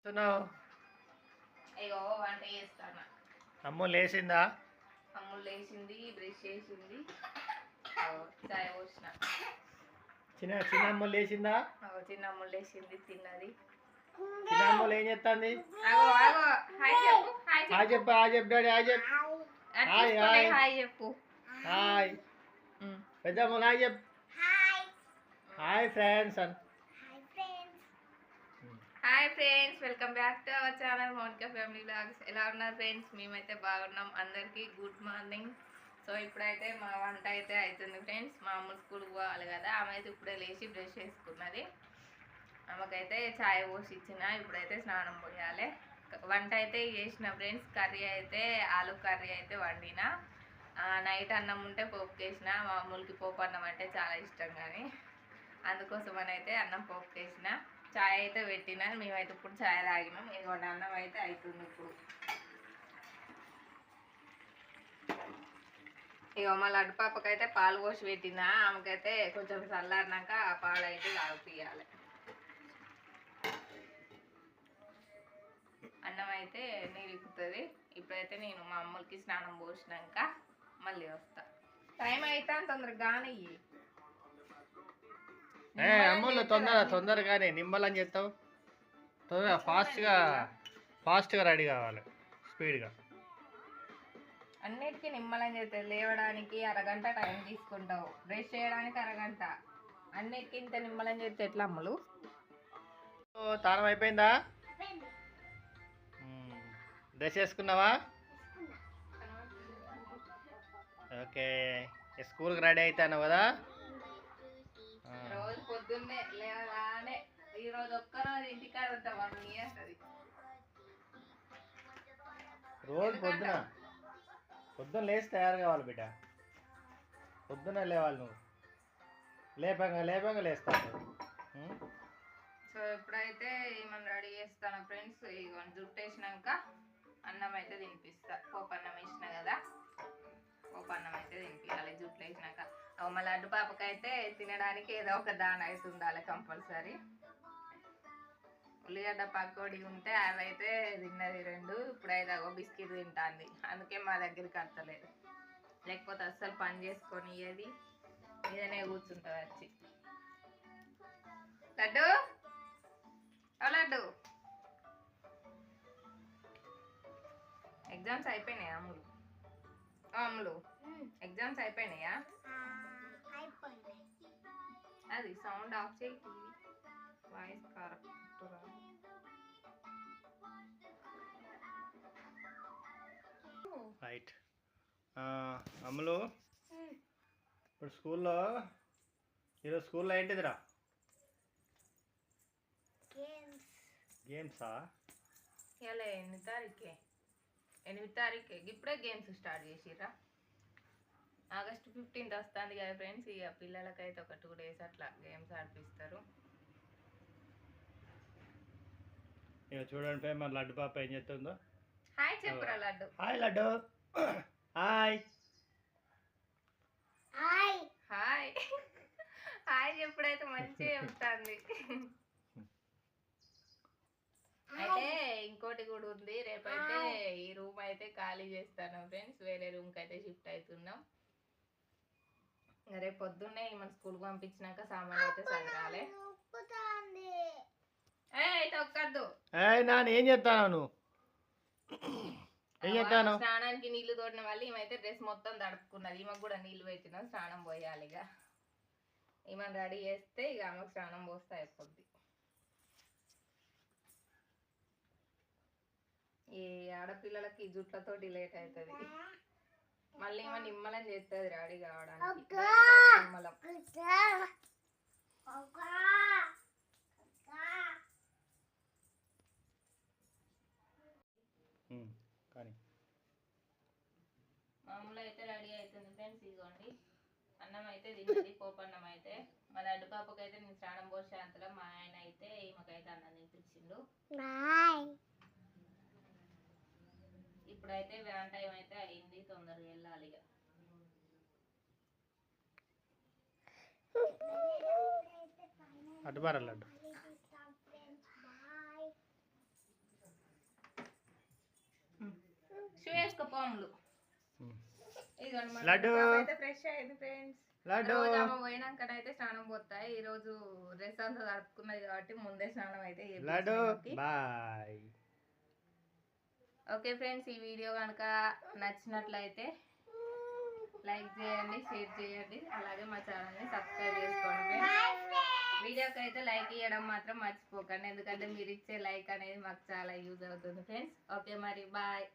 చేస్తున్నావు? అయ్యో వంట చేస్తాను. అమ్ము లేచిందా? అమ్ములు లేచింది, బ్రష్ చేసింది, చాయ్ పోసిన. చిన్న అమ్ము లేచిందా? చిన్న అమ్ములు లేచింది, తిన్నది. చిన్న అమ్ములు ఏం చేస్తుంది? హాయ్ చెప్పు, హాయ్ చెప్పు డాడీ, హాయ్ చెప్పు. హాయ్ చెప్పు. హాయ్ పెద్ద అమ్ములు హాయ్ చెప్పు. Hi friends hi friends, welcome back to our channel Mounika family vlogs. ఎలా ఉన్నారు ఫ్రెండ్స్? మేమైతే బాగున్నాం. అందరికీ గుడ్ మార్నింగ్. సో ఇప్పుడైతే మా వంట అయితే అవుతుంది ఫ్రెండ్స్. మా అమ్మ స్కూల్కి పోవాలి కదా, ఆమె అయితే ఇప్పుడే లేచి బ్రష్ చేసుకున్నది. ఆమెకైతే ఛాయ్ పోసి ఇచ్చిన. ఇప్పుడైతే స్నానం పోయాలి. వంట అయితే చేసిన ఫ్రెండ్స్. కర్రీ అయితే ఆలు కర్రీ అయితే వండిన. నైట్ అన్నం ఉంటే పోపుకి వేసిన. మా అమ్ములకి పోపు అన్నం అంటే చాలా ఇష్టం, కానీ అందుకోసమని అయితే అన్నం పోపుకి వేసిన. చాయ్ అయితే పెట్టినా. మేమైతే ఇప్పుడు చాయ్ తాగినాం. ఇదిగోండి అన్నం అయితే అవుతుంది ఇప్పుడు. ఇక మా లడ్డు పాపకైతే పాలు పోసి పెట్టినా. ఆమెకైతే కొంచెం చల్లారినాక ఆ పాలు అయితే తాగిపియాలి. అన్నం అయితే నీరుకుతుంది. ఇప్పుడైతే నేను మా అమ్మలకి స్నానం పోసినాక మళ్ళీ వస్తా. టైం అయితే తొందరగా కానయ్యి. అమ్ములు తొందరగానే నిమ్మలని చేస్తావు. తొందరగా ఫాస్ట్గా రెడీ కావాలి, స్పీడ్గా. అన్నిటికీ నిమ్మలని చేస్తావు. లేవడానికి అరగంట టైం తీసుకుంటావు, బ్రష్ చేయడానికి అరగంట. అన్నిటికీ ఇంత నిమ్మలని చేస్తే ఎట్లా అమ్ములు? తానం అయిపోయిందా? డ్రెస్ వేసుకున్నావా? ఓకే, స్కూల్కి రెడీ అవుతాను కదా. రోజు పొద్దున్నే లేవగానే ఈరోజు ఒక్కరోజు ఇంటికాడ ఉంటాం. 1 year అది. రోజు పొద్దున్న లేచి తయారు కావాలి బిడ్డ. పొద్దున్న లేవాలి నువ్వు. లేపంగా లేస్తావు. సో ఇప్పుడైతే ఏమన్నా రెడీ చేస్తాను ఫ్రెండ్స్. ఇవన్నీ జుట్టు వేసినాక అన్నం అయితే తినిపిస్తా. పోపు అన్నం వేసిన కదా, పోపు అన్నం అయితే తినిపించాలి జుట్లు వేసినాక. మా లడ్డు పాపకైతే తినడానికి ఏదో ఒక దాని అయితే ఉండాలి కంపల్సరీ. ఉల్లిగడ్డ పకోడీ ఉంటే అవైతే తిన్నది 2. ఇప్పుడైతే బిస్కెట్ తింటుంది. అందుకే మా దగ్గరికి వస్తలేదు, లేకపోతే అస్సలు పని చేసుకొని అది మీదనే కూర్చుంటుంది వచ్చి. లడ్డు లడ్డు ఎగ్జామ్స్ అయిపోయినాయా అమ్ములు? అమ్ములు ఎగ్జామ్స్ అయిపోయినాయా? అది సౌండ్ ఆఫ్ చేయి. Voice correct right. అమ్ములు, ఇప్పుడు ఈరోజు స్కూల్లో ఏంటిదిరా? గేమ్సా? ఇలా 8వ తారీఖే. 8వ తారీఖే ఇప్పుడే గేమ్స్ స్టార్ట్ చేసిర్రా. ఆగస్ట్ 15th వస్తుంది కదా ఫ్రెండ్స్. ఇక పిల్లలకైతే ఒక 2 days అట్లా గేమ్స్ ఆడిపిస్తారు. ఇక చూడండి మన లడ్డు పాప ఏం చేస్తుందో. హాయ్ చెప్పురా Laddu. Hi Laddu. Hi hi hi hi చెప్పుడైతే మంచిగా చెప్తాంది. అయితే ఇంకోటి కూడా ఉంది. రేపైతే ఈ రూమ్ అయితే ఖాళీ చేస్తాను ఫ్రెండ్స్. వేరే రూమ్కి అయితే షిఫ్ట్ అవుతున్నాం. రేపు పొద్దున్నే మన స్కూల్కి పంపించినాక సామాన్లు అయితే సదరాలి. తొక్కద్దు. ఏం చేస్తాను నువ్వు? స్నానానికి నీళ్లు తోడిన వాళ్ళు ఈమెతే డ్రెస్ మొత్తం తడుపుకున్నది. ఈమెకు కూడా నీళ్లు పెట్టినాం. స్నానం పోయాలి. ఇక ఈమెను రెడీ చేస్తే ఇక ఆమెకు స్నానం పోస్తే అయిపోద్ది. ఈ ఆడపిల్లలకి జుట్లతోటి లేట్ అవుతుంది. మళ్ళీ ఏమో నిమ్మలం చేస్తుంది రెడీ కావడానికి. నిమ్మలం మామూలు అయితే రెడీ అవుతుంది ఫ్రెండ్స్. ఇదిగోండి అన్నం అయితే తిన్నది, పోపు అన్నం అయితే. మా లడ్డు పాపకి అయితే నేను స్నానం పోసే అంతలో మా ఆయన అయితే ఈమెకైతే అన్నం తినిపించిండు. ఇప్పుడైతే వ్యాన్ టైం అయితే అయింది, తొందరగా వెళ్ళాలి. ఇక అటు బారా లడ్డు. కోములు. ఇదిగోండి మన లడ్డు. పాప అయితే ఫ్రెష్ అయింది ఫ్రెండ్స్. లడ్డు. రోజు ఆమె పోయినాకనైతే స్నానం పోతాయి. ఈ రోజు డ్రెస్ అంతా తడుపుకున్నది కాబట్టి ముందే స్నానం అయితే లడ్డు చేపించినాయి. బాయ్. ఓకే ఫ్రెండ్స్, ఈ వీడియో కనుక నచ్చినట్లయితే లైక్ చేయండి, షేర్ చేయండి, అలాగే మా ఛానల్ని సబ్స్క్రైబ్ చేసుకోండి ఫ్రెండ్స్. వీడియోకి అయితే లైక్ ఇవ్వడం మాత్రం మర్చిపోకండి, ఎందుకంటే మీరు ఇచ్చే లైక్ అనేది మాకు చాలా యూజ్ అవుతుంది ఫ్రెండ్స్. ఓకే మరి బాయ్.